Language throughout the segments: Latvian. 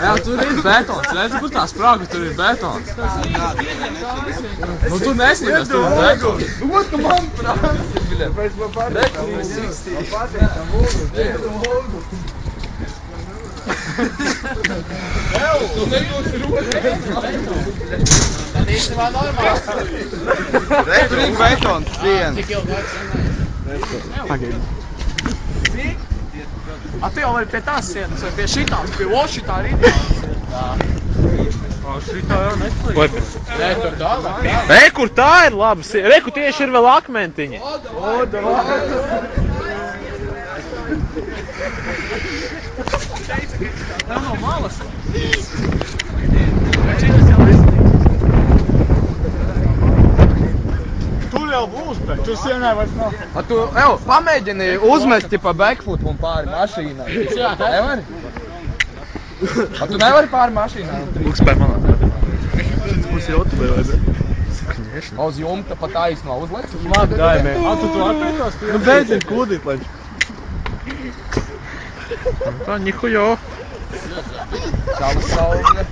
Jā, tur ir betons, redzi, kur tā sprāga, tur ir betons. Nu, tur neslīdās, tur ir betons. Nu, вот ka man prāsi, bļa. Tu nedosi Tad īstenībā normāls. Tur ir betons, viens. Cik ilgi laiks? Pagaidi. A tu jau vari pie tās sienas, vai pie šitās, pie šitā ir ideāls. Šitā jau neslīd. Nē, tur dāvā. Re, kur tā ir laba siena? Re, kur tieši ir vēl akmentiņi. Tā no malas. Tur jau būs, bet tur sienai vairs nav. A tu, pamēģini uzmest pa backflip un pāri mašīnai. Nevari? A tu nevari pāri mašīnai? Lūks pēc manā. Būs jūtubē, vai ne? Uz jumta pa taisno uzlec. Labi, dājumē. A, tu atpētos? Nu, beidzot kūdīt, lai. Tā, nihujo. Savu saule.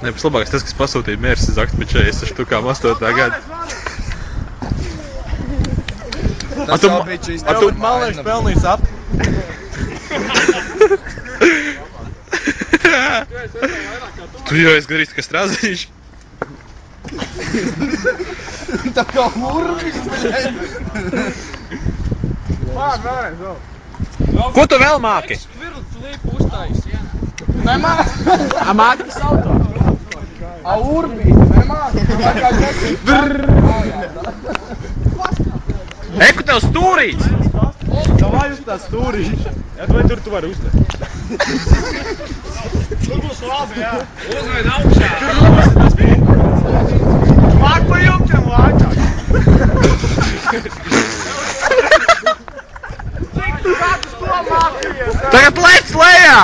Ne, pēc labākais tas, kas pasūtīja Mercedes aktu pēc 46 štukām 8. gada. Tas jau bija čīs. A tu man liekas pelnījis ap. Tu jau esi garīgs, ka strāzīši. Tā kā urvis, bļaļ. Pār, vēlreiz vēl. Ko tu vēl māki? Virlts līpu uztais. Nemāk. A mākis auto. A urbīt, nemāk. Tā kā Eku tev stūrīts! Davai uz tā stūrīša. Jā, vai tur tu vari uzlikt? Tur būs labi, jā. Uzved augšā. Māk pa jumtiem lāķāk. Cik tu kāds to mākījies? Tagad lec lejā!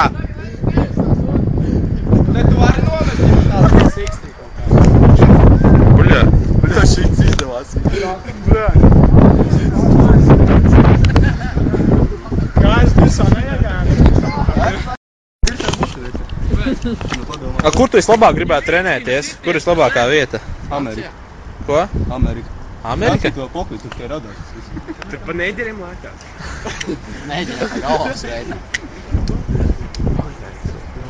Te tu vari novest uz tādu 60 kaut kā. Buļā. Bļā, šīts izdevās. Bļā. Kā es visā neiegāju? A, kur tu vislabāk gribētu trenēties? Kur ir labākā vieta? Amerika. Ko? Amerika. Amerika? To popīt, tur tie radās. Tur pa neģeriem lēkās. Neģerē, galvas veidi.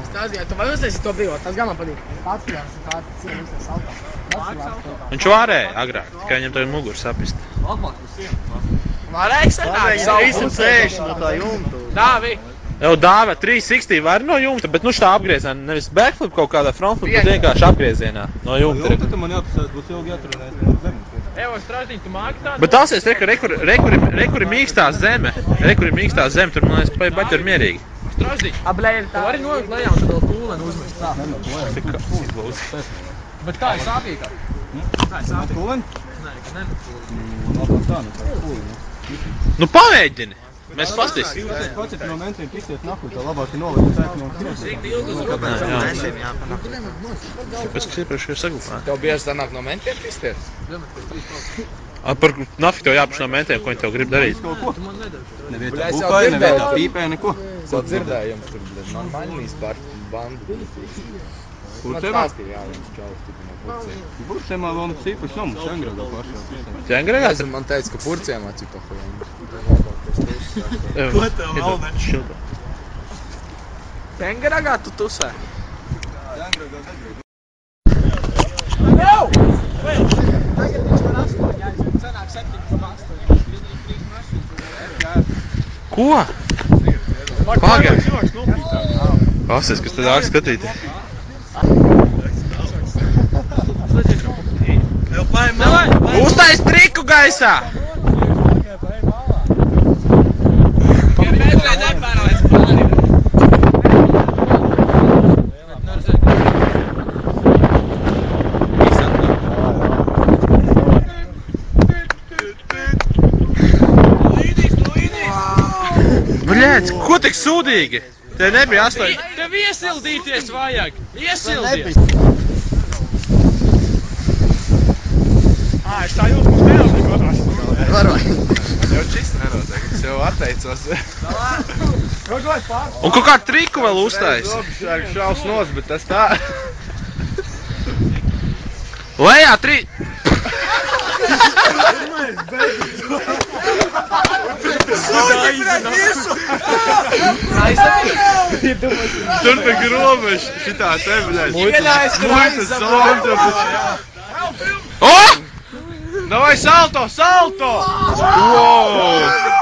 Stāzījā, tu vai uztaisi to brīvot? Tas gan man patīk. Atskatās, kā cienu uztais auto. Viņš varēja agrāk, tikai viņam tagad muguru sapist. Varēja senāk. 360 no tā jumta. Dāvi. Jau dāvē 360 var no jumta, bet nu šitā apgriezienā, nevis backflip kaut kādā frontflip, bet vienkārši apgriezienā no jumta. Tad man jāpasās, būs ilgi jāturēs no zemes. Evo, straždiņ, tu māki tādu? Bet tās ir rekuri mīkstā zeme. Rekuri mīkstā zeme, tur man liekas, baļ ir mierīgi. Straždiņ. A, blē, ir tā. Vari nolikt lejā un tad vēl kūleni uzmest. Tā. Bet tā ir sāpīgāk. Tā ir sāpīgāk. Kūleni? Nē, ka nemet kūleni. Labāk tā, nu tā kūleni. Nu pamēģini! Mēs pastīsim. Jūs pats no mentiem pistiet naku, tā labāk ir novēt sēk no kūleni. Kāpēc, kas iepriekš ir saglabāt? Tev bieži sanāk no mentiem pistiet? Par nafik tev jāpaši no mentiem, ko viņi tev grib darīt. Nevietā Bļa, es jau bukai, nevietā dzirdēju. pīpē, neko. Ko dzirdējums tur, bļa, normāļnīs par bandu. Kurcēmā? Stāstīja, jā, viņš čaus tik no purciem. Burcēmā vēl mums īpaši nav, mums Šengragā pašā. Ķengregā? Es man teica, ka purciemā cipa hujām. Ko tev vēl ne? Tengaragā tu tusē. Ko? Pagaid! Pasies, kas tad āk skatīt? Uztais triku gaisā! Bļēc, ko tik sūdīgi? Tev nebija 8. Tev iesildīties vajag. Iesildies. Es tā jūtu, mums nejautīgi otrās. Varoji. Jau čist nenotiek, es jau pateicos. Un kaut kādu triku vēl uztais. Šaus nos, bet tas tā. Lejā, 3. Tur tā grobeža, šitā te, bļaļ. Muitas zona. O! Davai, salto, salto! Wow!